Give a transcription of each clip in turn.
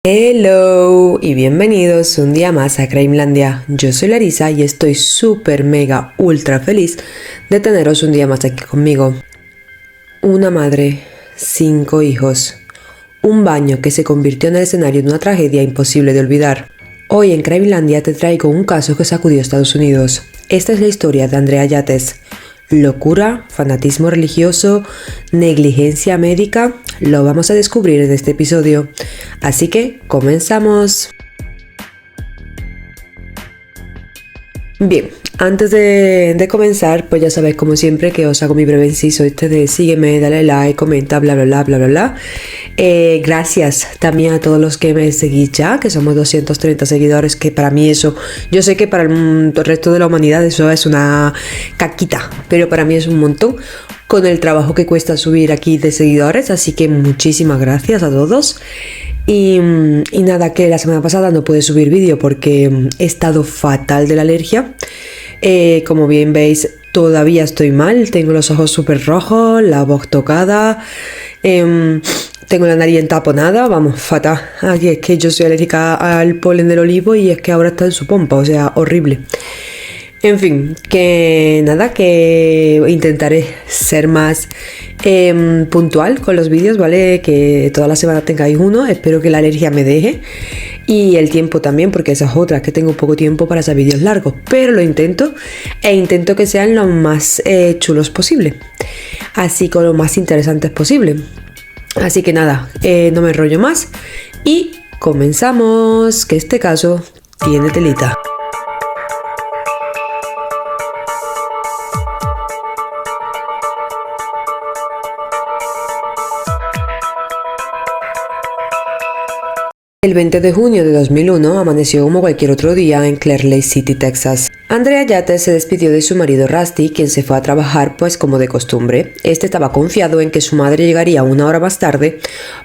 Hello y bienvenidos un día más a Crimelandia. Yo soy Larisa y estoy súper mega ultra feliz de teneros un día más aquí conmigo. Una madre, 5 hijos, un baño que se convirtió en el escenario de una tragedia imposible de olvidar. Hoy en Crimelandia te traigo un caso que sacudió a Estados Unidos. Esta es la historia de Andrea Yates. Locura, fanatismo religioso, negligencia médica, lo vamos a descubrir en este episodio. Así que, comenzamos. Bien, antes de comenzar, pues ya sabéis como siempre que os hago mi breve inciso de sígueme, dale like, comenta, bla bla bla bla bla bla. Gracias también a todos los que me seguís ya, que somos 230 seguidores, que para mí eso, yo sé que para el resto de la humanidad eso es una caquita, pero para mí es un montón con el trabajo que cuesta subir aquí de seguidores, así que muchísimas gracias a todos. Y nada, que la semana pasada no pude subir vídeo porque he estado fatal de la alergia. Como bien veis, todavía estoy mal, tengo los ojos súper rojos, la voz tocada, tengo la nariz entaponada, vamos, fatal. Aquí es que yo soy alérgica al polen del olivo y es que ahora está en su pompa, o sea, horrible. En fin, que nada, que intentaré ser más puntual con los vídeos, ¿vale? Que toda la semana tengáis uno, espero que la alergia me deje y el tiempo también, porque esa es otra, que tengo poco tiempo para hacer vídeos largos, pero lo intento e intento que sean lo más chulos posible, así como lo más interesantes posible. Así que nada, no me enrollo más y comenzamos, que este caso tiene telita. El 20 de junio de 2001 amaneció como cualquier otro día en Clear Lake City, Texas. Andrea Yates se despidió de su marido Rusty, quien se fue a trabajar pues como de costumbre. Este estaba confiado en que su madre llegaría una hora más tarde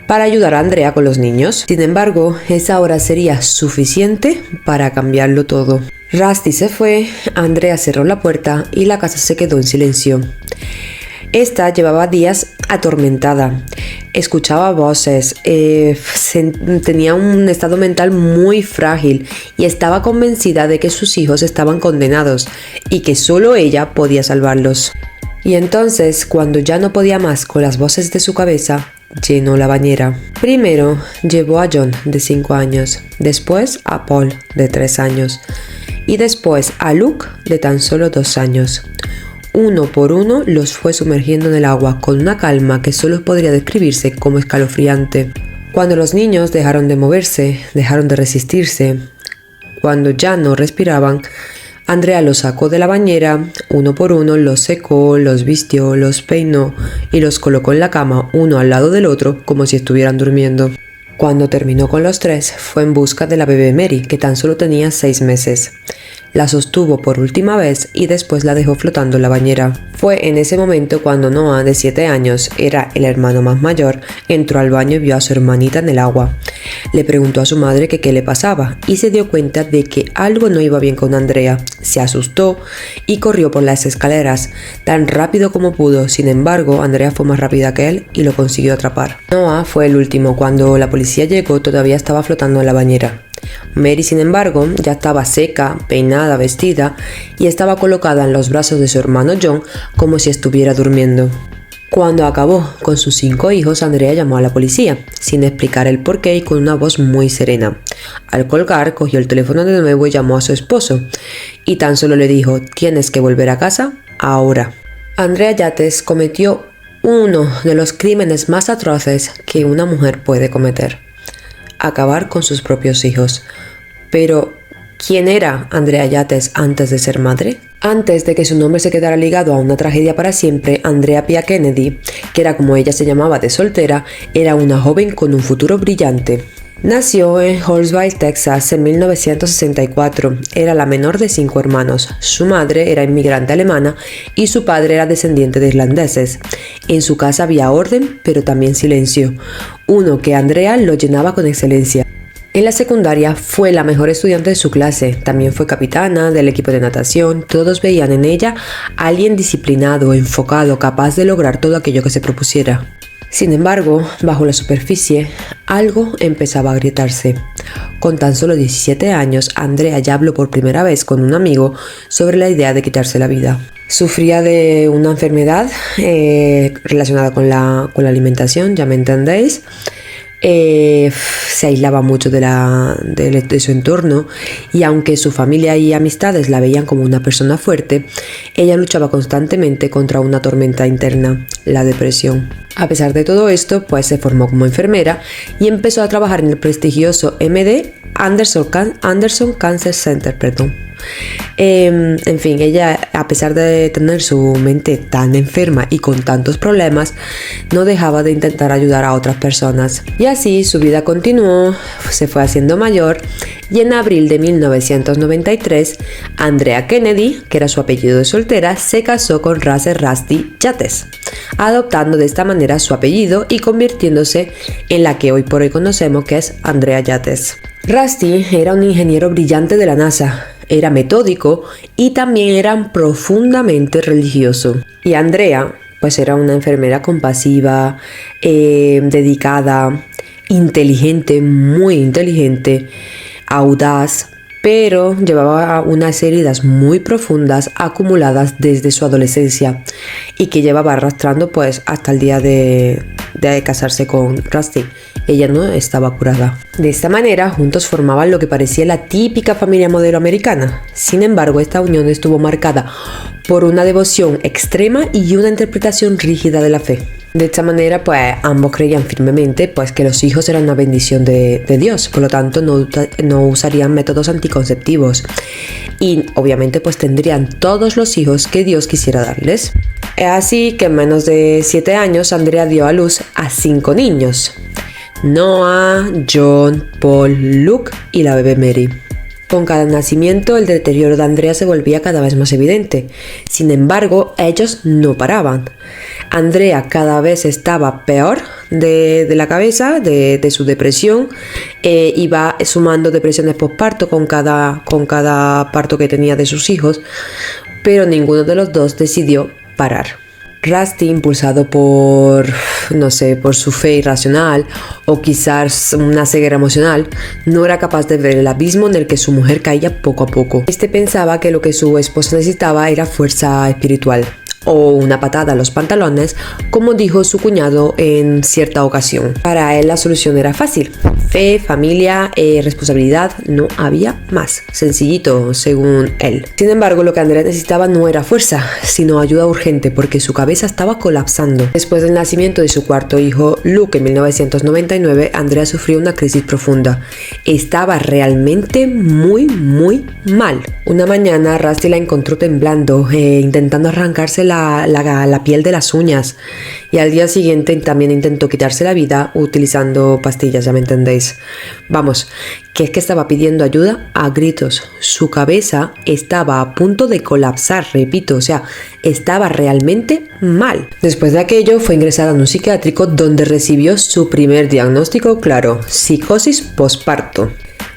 para ayudar a Andrea con los niños. Sin embargo, esa hora sería suficiente para cambiarlo todo. Rusty se fue, Andrea cerró la puerta y la casa se quedó en silencio. Esta llevaba días atormentada, escuchaba voces, tenía un estado mental muy frágil y estaba convencida de que sus hijos estaban condenados y que solo ella podía salvarlos. Y entonces, cuando ya no podía más con las voces de su cabeza, llenó la bañera. Primero llevó a John, de 5 años, después a Paul, de 3 años, y después a Luke, de tan solo 2 años. Uno por uno los fue sumergiendo en el agua con una calma que solo podría describirse como escalofriante. Cuando los niños dejaron de moverse, dejaron de resistirse, cuando ya no respiraban, Andrea los sacó de la bañera, uno por uno los secó, los vistió, los peinó y los colocó en la cama uno al lado del otro como si estuvieran durmiendo. Cuando terminó con los 3, fue en busca de la bebé Mary, que tan solo tenía 6 meses. La sostuvo por última vez y después la dejó flotando en la bañera. Fue en ese momento cuando Noah, de 7 años, era el hermano más mayor, entró al baño y vio a su hermanita en el agua. Le preguntó a su madre que qué le pasaba y se dio cuenta de que algo no iba bien con Andrea. Se asustó y corrió por las escaleras, tan rápido como pudo. Sin embargo, Andrea fue más rápida que él y lo consiguió atrapar. Noah fue el último. Cuando la policía llegó, todavía estaba flotando en la bañera. Mary, sin embargo, ya estaba seca, peinada, vestida y estaba colocada en los brazos de su hermano John como si estuviera durmiendo. Cuando acabó con sus 5 hijos, Andrea llamó a la policía, sin explicar el porqué y con una voz muy serena. Al colgar, cogió el teléfono de nuevo y llamó a su esposo, y tan solo le dijo: «¿Tienes que volver a casa ahora». Andrea Yates cometió uno de los crímenes más atroces que una mujer puede cometer: acabar con sus propios hijos. Pero, ¿quién era Andrea Yates antes de ser madre? Antes de que su nombre se quedara ligado a una tragedia para siempre, Andrea Pia Kennedy, que era como ella se llamaba de soltera, era una joven con un futuro brillante. Nació en Hallsville, Texas, en 1964. Era la menor de 5 hermanos. Su madre era inmigrante alemana y su padre era descendiente de irlandeses. En su casa había orden, pero también silencio, uno que Andrea lo llenaba con excelencia. En la secundaria fue la mejor estudiante de su clase, también fue capitana del equipo de natación. Todos veían en ella a alguien disciplinado, enfocado, capaz de lograr todo aquello que se propusiera. Sin embargo, bajo la superficie, algo empezaba a agrietarse. Con tan solo 17 años, Andrea ya habló por primera vez con un amigo sobre la idea de quitarse la vida. Sufría de una enfermedad relacionada con la alimentación, ya me entendéis. Se aislaba mucho de su entorno, y aunque su familia y amistades la veían como una persona fuerte, ella luchaba constantemente contra una tormenta interna, la depresión. A pesar de todo esto, pues se formó como enfermera y empezó a trabajar en el prestigioso MD Anderson Cancer Center. En fin, ella, a pesar de tener su mente tan enferma y con tantos problemas, no dejaba de intentar ayudar a otras personas. Y así su vida continuó, se fue haciendo mayor, y en abril de 1993, Andrea Kennedy, que era su apellido de soltera, se casó con Russell Rusty Yates, adoptando de esta manera su apellido y convirtiéndose en la que hoy por hoy conocemos, que es Andrea Yates. Rusty era un ingeniero brillante de la NASA, era metódico y también era profundamente religioso. Y Andrea, pues era una enfermera compasiva, dedicada, inteligente, muy inteligente, audaz, pero llevaba unas heridas muy profundas acumuladas desde su adolescencia y que llevaba arrastrando pues hasta el día de casarse con Rusty. Ella no estaba curada. De esta manera, juntos formaban lo que parecía la típica familia modelo americana. Sin embargo, esta unión estuvo marcada por una devoción extrema y una interpretación rígida de la fe. De esta manera, pues ambos creían firmemente pues que los hijos eran una bendición de Dios, por lo tanto no usarían métodos anticonceptivos y obviamente pues tendrían todos los hijos que Dios quisiera darles. Es así que en menos de 7 años Andrea dio a luz a 5 niños: Noah, John, Paul, Luke y la bebé Mary. Con cada nacimiento, el deterioro de Andrea se volvía cada vez más evidente. Sin embargo, ellos no paraban. Andrea cada vez estaba peor de la cabeza, de su depresión. Iba sumando depresiones postparto con cada parto que tenía de sus hijos, pero ninguno de los dos decidió parar. Rusty, impulsado por su fe irracional o quizás una ceguera emocional, no era capaz de ver el abismo en el que su mujer caía poco a poco. Este pensaba que lo que su esposa necesitaba era fuerza espiritual o una patada a los pantalones, como dijo su cuñado en cierta ocasión. Para él la solución era fácil: fe, familia, responsabilidad, no había más. Sencillito, según él. Sin embargo, lo que Andrea necesitaba no era fuerza, sino ayuda urgente, porque su cabeza estaba colapsando. Después del nacimiento de su cuarto hijo, Luke, en 1999, Andrea sufrió una crisis profunda. Estaba realmente muy mal. Una mañana, Rusty la encontró temblando, intentando arrancarse la piel de las uñas, y al día siguiente también intentó quitarse la vida utilizando pastillas, ya me entendéis. Vamos, que es que estaba pidiendo ayuda a gritos. Su cabeza estaba a punto de colapsar, repito, o sea, estaba realmente mal. Después de aquello fue ingresada en un psiquiátrico donde recibió su primer diagnóstico claro: psicosis postparto.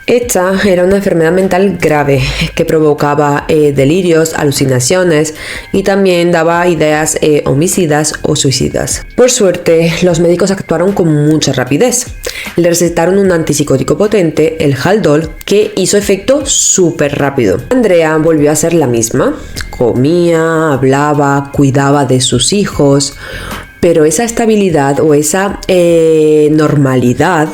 Esta era una enfermedad mental grave que provocaba delirios, alucinaciones y también daba ideas homicidas o suicidas. Por suerte, los médicos actuaron con mucha rapidez. Le recetaron un antipsicótico potente, el Haldol, que hizo efecto súper rápido. Andrea volvió a ser la misma. Comía, hablaba, cuidaba de sus hijos. Pero esa estabilidad o esa normalidad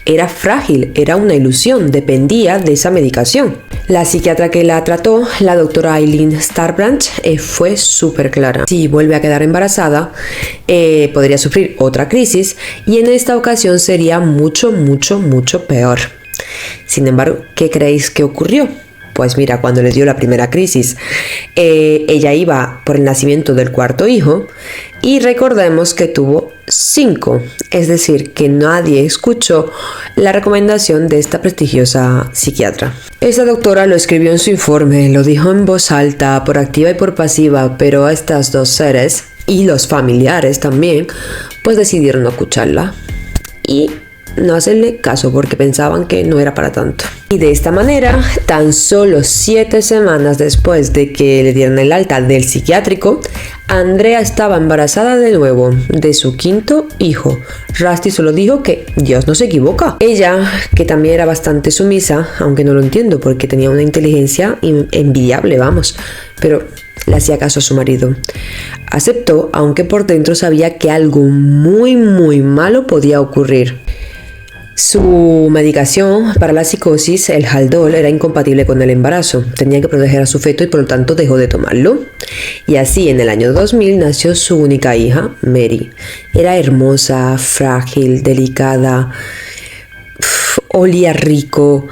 era frágil, era una ilusión, dependía de esa medicación. La psiquiatra que la trató, la doctora Eileen Starbranch, fue súper clara. Si vuelve a quedar embarazada, podría sufrir otra crisis, y en esta ocasión sería mucho peor. Sin embargo, ¿qué creéis que ocurrió? Pues mira, cuando le dio la primera crisis, ella iba por el nacimiento del cuarto hijo, y recordemos que tuvo 5, es decir, que nadie escuchó la recomendación de esta prestigiosa psiquiatra. Esta doctora lo escribió en su informe, lo dijo en voz alta, por activa y por pasiva, pero a estas dos seres, y los familiares también, pues decidieron no escucharla. Y no hacerle caso porque pensaban que no era para tanto. Y de esta manera, tan solo 7 semanas después de que le dieran el alta del psiquiátrico, Andrea estaba embarazada de nuevo de su 5º hijo. Rusty solo dijo que Dios no se equivoca. Ella, que también era bastante sumisa, aunque no lo entiendo porque tenía una inteligencia envidiable, vamos, pero le hacía caso a su marido. Aceptó, aunque por dentro sabía que algo muy malo podía ocurrir. Su medicación para la psicosis, el Haldol, era incompatible con el embarazo. Tenía que proteger a su feto y por lo tanto dejó de tomarlo. Y así en el año 2000 nació su única hija, Mary. Era hermosa, frágil, delicada, olía rico.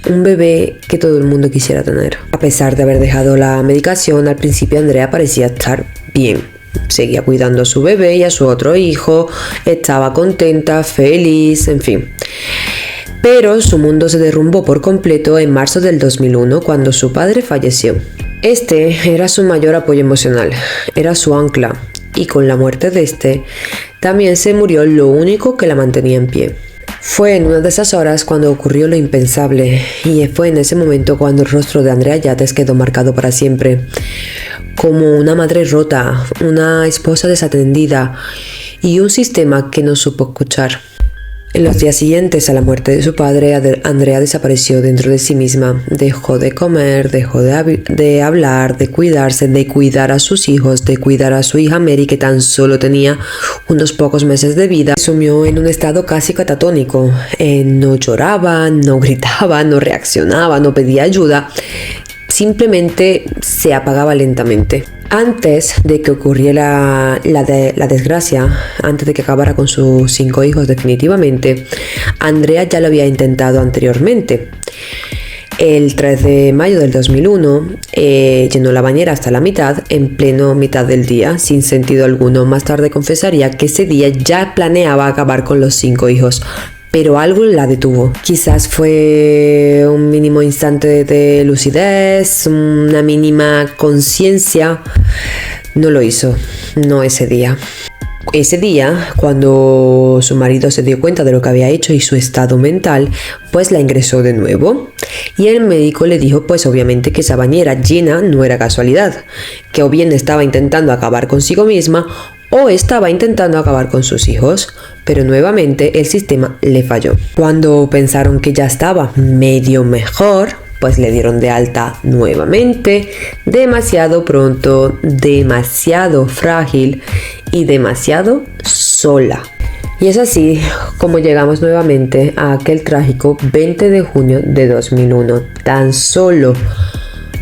Un bebé que todo el mundo quisiera tener. A pesar de haber dejado la medicación, al principio Andrea parecía estar bien. Seguía cuidando a su bebé y a su otro hijo, estaba contenta, feliz, en fin. Pero su mundo se derrumbó por completo en marzo del 2001 cuando su padre falleció. Este era su mayor apoyo emocional, era su ancla, y con la muerte de este, también se murió lo único que la mantenía en pie. Fue en una de esas horas cuando ocurrió lo impensable, y fue en ese momento cuando el rostro de Andrea Yates quedó marcado para siempre, como una madre rota, una esposa desatendida y un sistema que no supo escuchar. En los días siguientes a la muerte de su padre, Andrea desapareció dentro de sí misma. Dejó de comer, dejó de hablar, de cuidarse, de cuidar a sus hijos, de cuidar a su hija Mary, que tan solo tenía unos pocos meses de vida. Se sumió en un estado casi catatónico. No lloraba, no gritaba, no reaccionaba, no pedía ayuda. Simplemente se apagaba lentamente. Antes de que ocurriera la desgracia, antes de que acabara con sus 5 hijos definitivamente, Andrea ya lo había intentado anteriormente. El 3 de mayo del 2001 llenó la bañera hasta la mitad, en pleno mitad del día, sin sentido alguno. Más tarde confesaría que ese día ya planeaba acabar con los 5 hijos. Pero algo la detuvo. Quizás fue un mínimo instante de lucidez, una mínima conciencia. No lo hizo, no ese día. Ese día, cuando su marido se dio cuenta de lo que había hecho y su estado mental, pues la ingresó de nuevo. Y el médico le dijo, pues obviamente que esa bañera llena no era casualidad, que o bien estaba intentando acabar consigo misma o estaba intentando acabar con sus hijos, pero nuevamente el sistema le falló. Cuando pensaron que ya estaba medio mejor, pues le dieron de alta nuevamente, demasiado pronto, demasiado frágil y demasiado sola. Y es así como llegamos nuevamente a aquel trágico 20 de junio de 2001, tan solo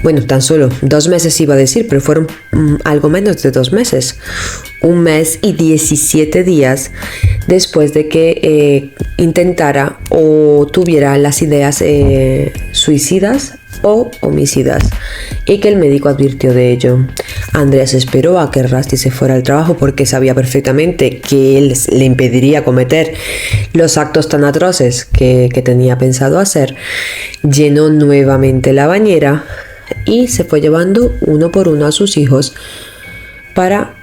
2 meses iba a decir, pero fueron algo menos de 2 meses. 1 mes y 17 días después de que intentara o tuviera las ideas suicidas o homicidas, y que el médico advirtió de ello. Andrea se esperó a que Rusty se fuera al trabajo porque sabía perfectamente que él le impediría cometer los actos tan atroces que tenía pensado hacer. Llenó nuevamente la bañera y se fue llevando uno por uno a sus hijos para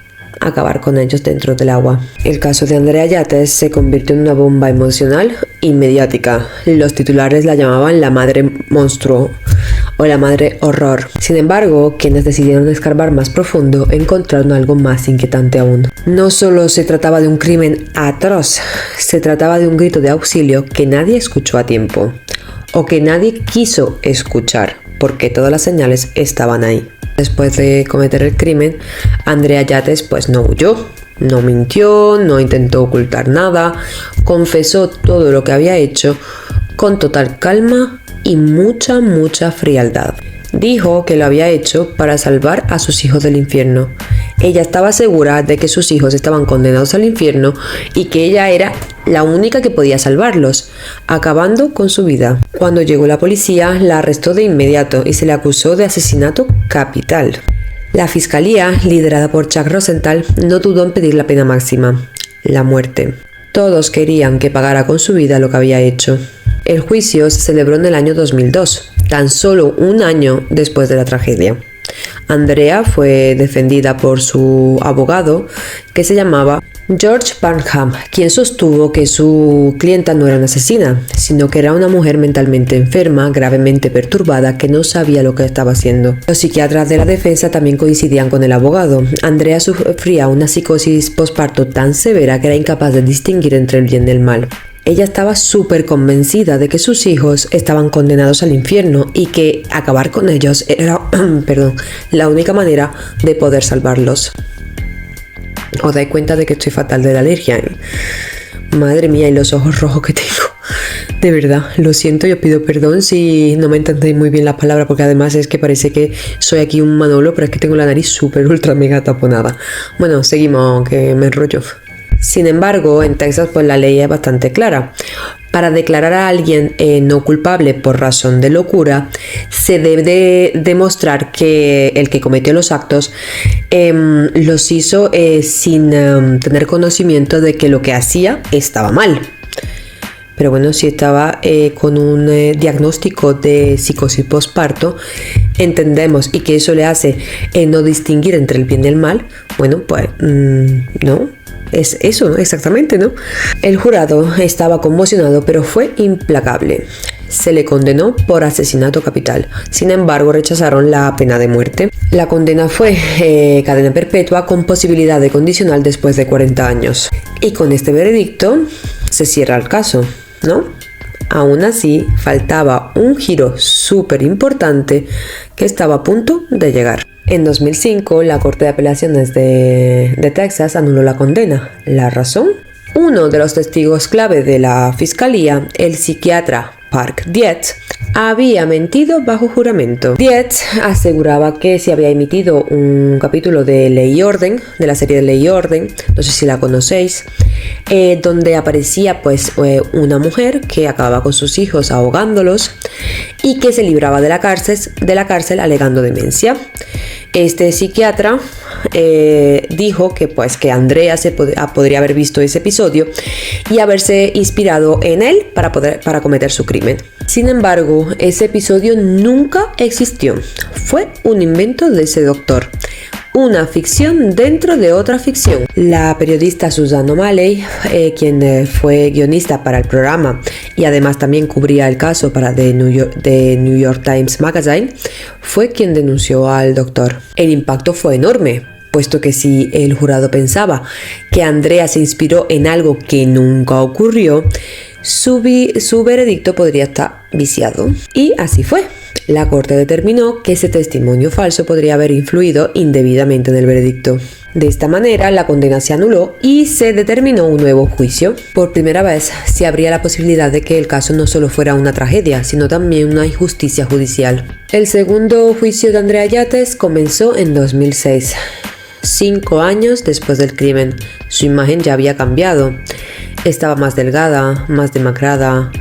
acabar con ellos dentro del agua. El caso de Andrea Yates se convirtió en una bomba emocional y mediática. Los titulares la llamaban la madre monstruo o la madre horror. Sin embargo, quienes decidieron escarbar más profundo encontraron algo más inquietante aún. No solo se trataba de un crimen atroz, se trataba de un grito de auxilio que nadie escuchó a tiempo, o que nadie quiso escuchar, porque todas las señales estaban ahí. Después de cometer el crimen, Andrea Yates pues no huyó, no mintió, no intentó ocultar nada, confesó todo lo que había hecho con total calma y mucha frialdad. Dijo que lo había hecho para salvar a sus hijos del infierno. Ella estaba segura de que sus hijos estaban condenados al infierno y que ella era la única que podía salvarlos, acabando con su vida. Cuando llegó la policía, la arrestó de inmediato y se le acusó de asesinato capital. La fiscalía, liderada por Chuck Rosenthal, no dudó en pedir la pena máxima, la muerte. Todos querían que pagara con su vida lo que había hecho. El juicio se celebró en el año 2002, tan solo un año después de la tragedia. Andrea fue defendida por su abogado, que se llamaba George Barnham, quien sostuvo que su clienta no era una asesina, sino que era una mujer mentalmente enferma, gravemente perturbada, que no sabía lo que estaba haciendo. Los psiquiatras de la defensa también coincidían con el abogado. Andrea sufría una psicosis posparto tan severa que era incapaz de distinguir entre el bien y el mal. Ella estaba súper convencida de que sus hijos estaban condenados al infierno y que acabar con ellos era la única manera de poder salvarlos. ¿Os dais cuenta de que estoy fatal de la alergia? Madre mía, y los ojos rojos que tengo. De verdad, lo siento y os pido perdón si no me entendéis muy bien las palabras, porque además es que parece que soy aquí un Manolo, pero es que tengo la nariz súper ultra mega taponada. Bueno, seguimos, que me enrollo. Sin embargo, en Texas pues la ley es bastante clara. Para declarar a alguien no culpable por razón de locura, se debe demostrar que el que cometió los actos los hizo sin tener conocimiento de que lo que hacía estaba mal. Pero bueno, si estaba con un diagnóstico de psicosis posparto, entendemos, y que eso le hace no distinguir entre el bien y el mal, bueno, pues no. Es eso, ¿no? Exactamente, ¿no? El jurado estaba conmocionado, pero fue implacable. Se le condenó por asesinato capital. Sin embargo, rechazaron la pena de muerte. La condena fue cadena perpetua con posibilidad de condicional después de 40 años. Y con este veredicto se cierra el caso, ¿no? Aún así, faltaba un giro súper importante que estaba a punto de llegar. En 2005, la Corte de Apelaciones de Texas anuló la condena. ¿La razón? Uno de los testigos clave de la fiscalía, el psiquiatra Park Dietz, había mentido bajo juramento. Dietz aseguraba que se había emitido un capítulo de Ley y Orden, de la serie de Ley y Orden, no sé si la conocéis, donde aparecía pues una mujer que acababa con sus hijos ahogándolos y que se libraba de la cárcel alegando demencia. Este psiquiatra dijo que Andrea podría haber visto ese episodio y haberse inspirado en él para cometer su crimen. Sin embargo, ese episodio nunca existió. Fue un invento de ese doctor. Una ficción dentro de otra ficción. La periodista Susan O'Malley, quien fue guionista para el programa y además también cubría el caso para The New York Times Magazine, fue quien denunció al doctor. El impacto fue enorme, puesto que si el jurado pensaba que Andrea se inspiró en algo que nunca ocurrió, su veredicto podría estar viciado. Y así fue. La corte determinó que ese testimonio falso podría haber influido indebidamente en el veredicto. De esta manera, la condena se anuló y se determinó un nuevo juicio. Por primera vez, se abría la posibilidad de que el caso no solo fuera una tragedia, sino también una injusticia judicial. El segundo juicio de Andrea Yates comenzó en 2006. 5 años después del crimen, su imagen ya había cambiado. Estaba más delgada, más demacrada,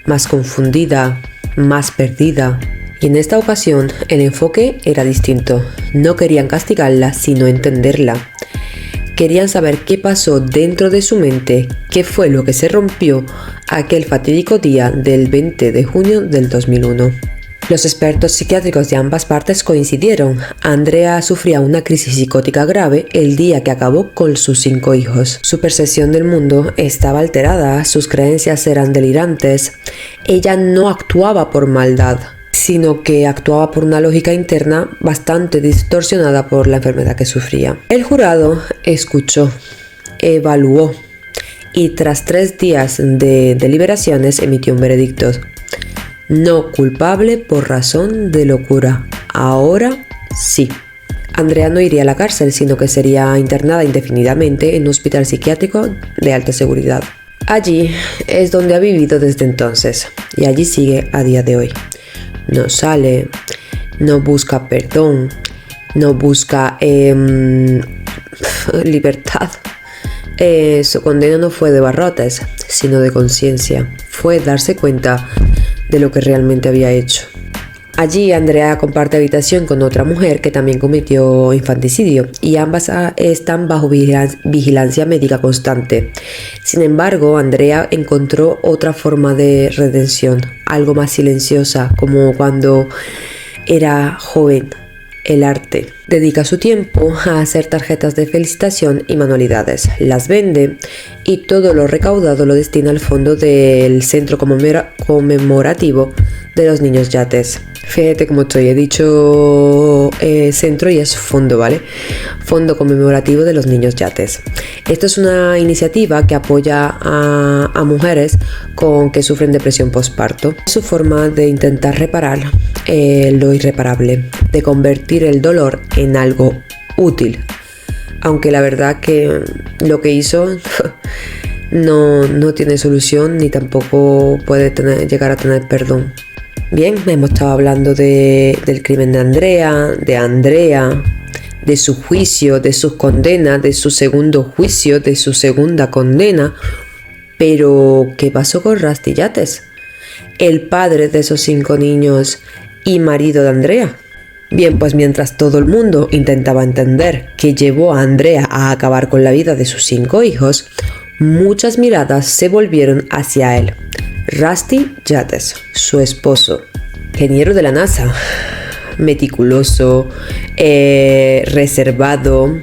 más confundida, más perdida. Y en esta ocasión el enfoque era distinto. No querían castigarla, sino entenderla. Querían saber qué pasó dentro de su mente, qué fue lo que se rompió aquel fatídico día del 20 de junio del 2001. Los expertos psiquiátricos de ambas partes coincidieron. Andrea sufría una crisis psicótica grave el día que acabó con sus 5 hijos. Su percepción del mundo estaba alterada, sus creencias eran delirantes. Ella no actuaba por maldad, sino que actuaba por una lógica interna bastante distorsionada por la enfermedad que sufría. El jurado escuchó, evaluó y tras 3 días de deliberaciones emitió un veredicto. No culpable por razón de locura. Ahora sí. Andrea no iría a la cárcel, sino que sería internada indefinidamente en un hospital psiquiátrico de alta seguridad. Allí es donde ha vivido desde entonces y allí sigue a día de hoy. No sale, no busca perdón, no busca libertad. Su condena no fue de barrotes, sino de conciencia. Fue darse cuenta de lo que realmente había hecho. Allí Andrea comparte habitación con otra mujer que también cometió infanticidio y ambas están bajo vigilancia médica constante. Sin embargo, Andrea encontró otra forma de redención, algo más silenciosa, como cuando era joven. el arte. Dedica su tiempo a hacer tarjetas de felicitación y manualidades, las vende y todo lo recaudado lo destina al fondo del Centro Conmemorativo de los Niños Yates. Fíjate cómo estoy, he dicho centro y es fondo, ¿vale? Fondo Conmemorativo de los Niños Yates. Esto es una iniciativa que apoya a mujeres que sufren depresión postparto. Es su forma de intentar reparar lo irreparable, de convertir el dolor en algo útil. Aunque la verdad que lo que hizo no tiene solución ni tampoco puede llegar a tener perdón. Bien, hemos estado hablando del crimen de Andrea, de su juicio, de sus condenas, de su segundo juicio, de su segunda condena. Pero, ¿qué pasó con Rusty Yates? El padre de esos 5 niños y marido de Andrea. Bien, pues mientras todo el mundo intentaba entender qué llevó a Andrea a acabar con la vida de sus 5 hijos, muchas miradas se volvieron hacia él. Rusty Yates, su esposo, ingeniero de la NASA, meticuloso, reservado,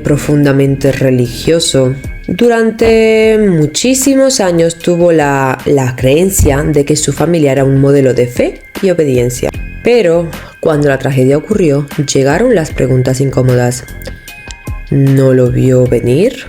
profundamente religioso. Durante muchísimos años tuvo la creencia de que su familia era un modelo de fe y obediencia. Pero cuando la tragedia ocurrió, llegaron las preguntas incómodas. ¿No lo vio venir?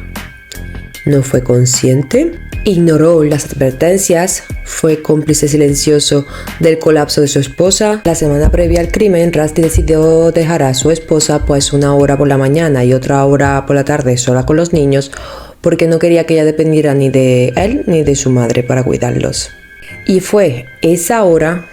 ¿No fue consciente? Ignoró las advertencias, fue cómplice silencioso del colapso de su esposa. La semana previa al crimen, Rusty decidió dejar a su esposa pues una hora por la mañana y otra hora por la tarde sola con los niños porque no quería que ella dependiera ni de él ni de su madre para cuidarlos. Y fue esa hora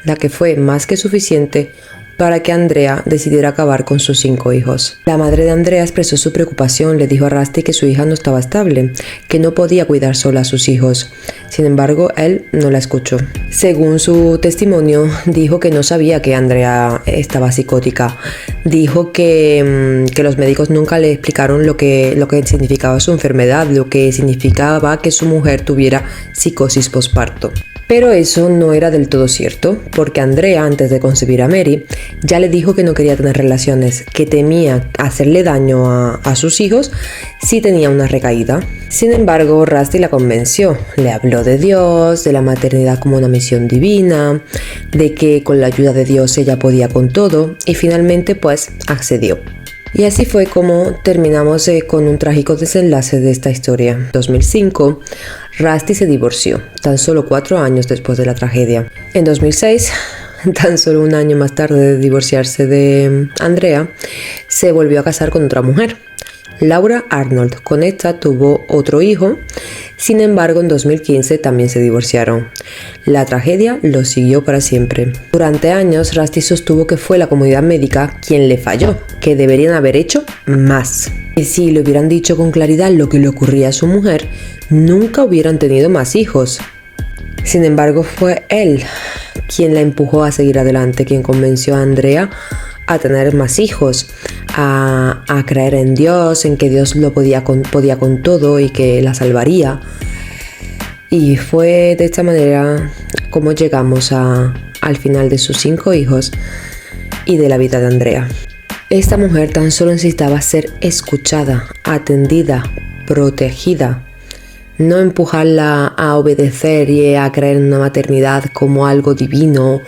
la que fue más que suficiente para que Andrea decidiera acabar con sus 5 hijos. La madre de Andrea expresó su preocupación, le dijo a Rusty que su hija no estaba estable, que no podía cuidar sola a sus hijos. Sin embargo, él no la escuchó. Según su testimonio, dijo que no sabía que Andrea estaba psicótica. Dijo que los médicos nunca le explicaron lo que significaba su enfermedad, lo que significaba que su mujer tuviera psicosis posparto. Pero eso no era del todo cierto, porque Andrea, antes de concebir a Mary, ya le dijo que no quería tener relaciones, que temía hacerle daño a sus hijos si tenía una recaída. Sin embargo, Rusty la convenció, le habló de Dios, de la maternidad como una misión divina, de que con la ayuda de Dios ella podía con todo, y finalmente pues accedió. Y así fue como terminamos con un trágico desenlace de esta historia. En 2005, Rusty se divorció, tan solo 4 años después de la tragedia. En 2006, tan solo un año más tarde de divorciarse de Andrea, se volvió a casar con otra mujer, Laura Arnold. Con esta tuvo otro hijo. Sin embargo, en 2015 también se divorciaron. La tragedia lo siguió para siempre. Durante años, Rusty sostuvo que fue la comunidad médica quien le falló, que deberían haber hecho más. Y si le hubieran dicho con claridad lo que le ocurría a su mujer, nunca hubieran tenido más hijos. Sin embargo, fue él quien la empujó a seguir adelante, quien convenció a Andrea a tener más hijos, a creer en Dios, en que Dios lo podía con todo y que la salvaría. Y fue de esta manera como llegamos al final de sus 5 hijos y de la vida de Andrea. Esta mujer tan solo necesitaba ser escuchada, atendida, protegida. No empujarla a obedecer y a creer en una maternidad como algo divino,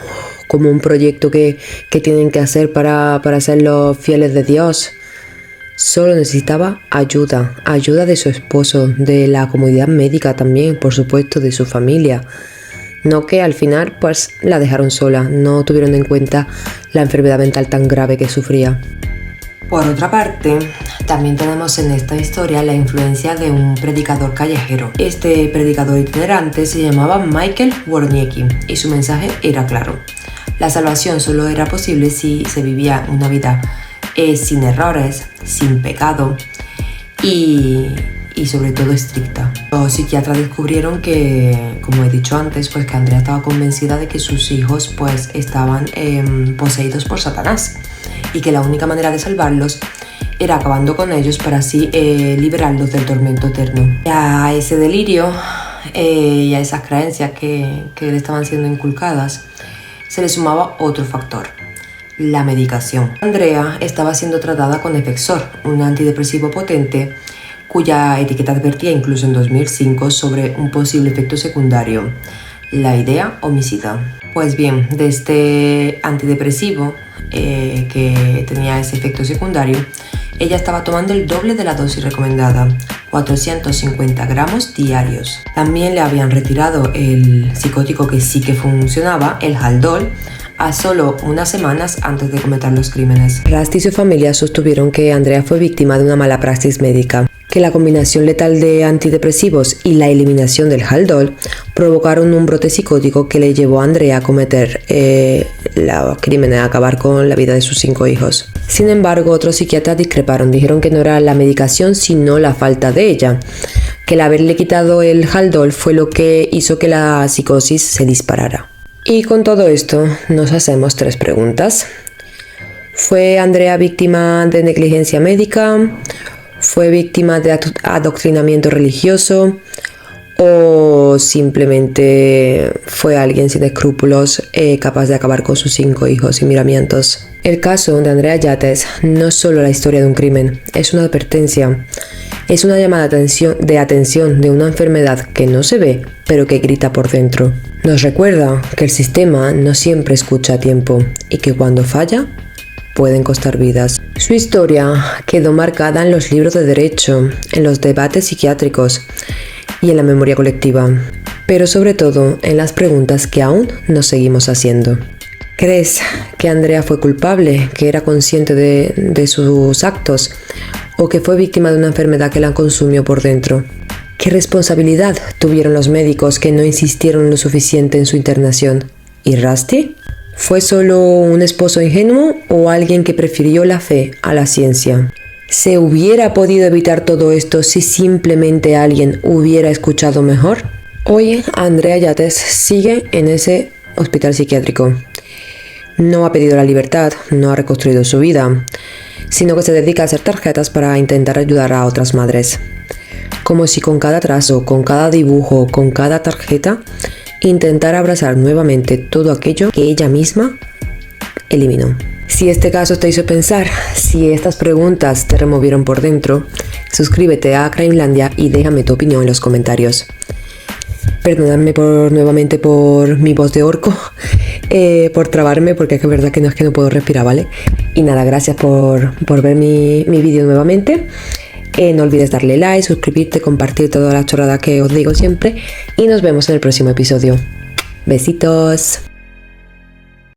como un proyecto que tienen que hacer para ser los fieles de Dios. Solo necesitaba ayuda de su esposo, de la comunidad médica también, por supuesto, de su familia. No que al final pues la dejaron sola, no tuvieron en cuenta la enfermedad mental tan grave que sufría. Por otra parte, también tenemos en esta historia la influencia de un predicador callejero. Este predicador itinerante se llamaba Michael Warniecki y su mensaje era claro. La salvación solo era posible si se vivía una vida sin errores, sin pecado y sobre todo estricta. Los psiquiatras descubrieron que, como he dicho antes, pues que Andrea estaba convencida de que sus hijos pues estaban poseídos por Satanás y que la única manera de salvarlos era acabando con ellos para así liberarlos del tormento eterno. Y a ese delirio y a esas creencias que le estaban siendo inculcadas se le sumaba otro factor, La medicación. Andrea estaba siendo tratada con Effexor, un antidepresivo potente cuya etiqueta advertía incluso en 2005 sobre un posible efecto secundario, la idea homicida. Pues bien, de este antidepresivo que tenía ese efecto secundario, ella estaba tomando el doble de la dosis recomendada, 450 gramos diarios. También le habían retirado el psicótico que sí que funcionaba, el Haldol, a solo unas semanas antes de cometer los crímenes. Rusty y su familia sostuvieron que Andrea fue víctima de una mala praxis médica, que la combinación letal de antidepresivos y la eliminación del Haldol provocaron un brote psicótico que le llevó a Andrea a cometer los crímenes, a acabar con la vida de sus 5 hijos. Sin embargo, otros psiquiatras discreparon, dijeron que no era la medicación sino la falta de ella, que el haberle quitado el Haldol fue lo que hizo que la psicosis se disparara. Y con todo esto nos hacemos 3 preguntas. ¿Fue Andrea víctima de negligencia médica? ¿Fue víctima de adoctrinamiento religioso? ¿O simplemente fue alguien sin escrúpulos capaz de acabar con sus 5 hijos sin miramientos? El caso de Andrea Yates no es solo la historia de un crimen, es una advertencia. Es una llamada de atención de una enfermedad que no se ve, pero que grita por dentro. Nos recuerda que el sistema no siempre escucha a tiempo y que cuando falla, pueden costar vidas. Su historia quedó marcada en los libros de derecho, en los debates psiquiátricos y en la memoria colectiva, pero sobre todo en las preguntas que aún nos seguimos haciendo. ¿Crees que Andrea fue culpable, que era consciente de sus actos, o que fue víctima de una enfermedad que la consumió por dentro? ¿Qué responsabilidad tuvieron los médicos que no insistieron lo suficiente en su internación? ¿Y Rusty? ¿Fue solo un esposo ingenuo o alguien que prefirió la fe a la ciencia? ¿Se hubiera podido evitar todo esto si simplemente alguien hubiera escuchado mejor? Hoy Andrea Yates sigue en ese hospital psiquiátrico. No ha pedido la libertad, no ha reconstruido su vida, sino que se dedica a hacer tarjetas para intentar ayudar a otras madres. Como si con cada trazo, con cada dibujo, con cada tarjeta, intentara abrazar nuevamente todo aquello que ella misma eliminó. Si este caso te hizo pensar, si estas preguntas te removieron por dentro, suscríbete a Crimelandia y déjame tu opinión en los comentarios. Perdonadme nuevamente por mi voz de orco, por trabarme, porque es verdad que no puedo respirar, ¿vale? Y nada, gracias por ver mi vídeo nuevamente. No olvides darle like, suscribirte, compartir todas las chorradas que os digo siempre. Y nos vemos en el próximo episodio. Besitos.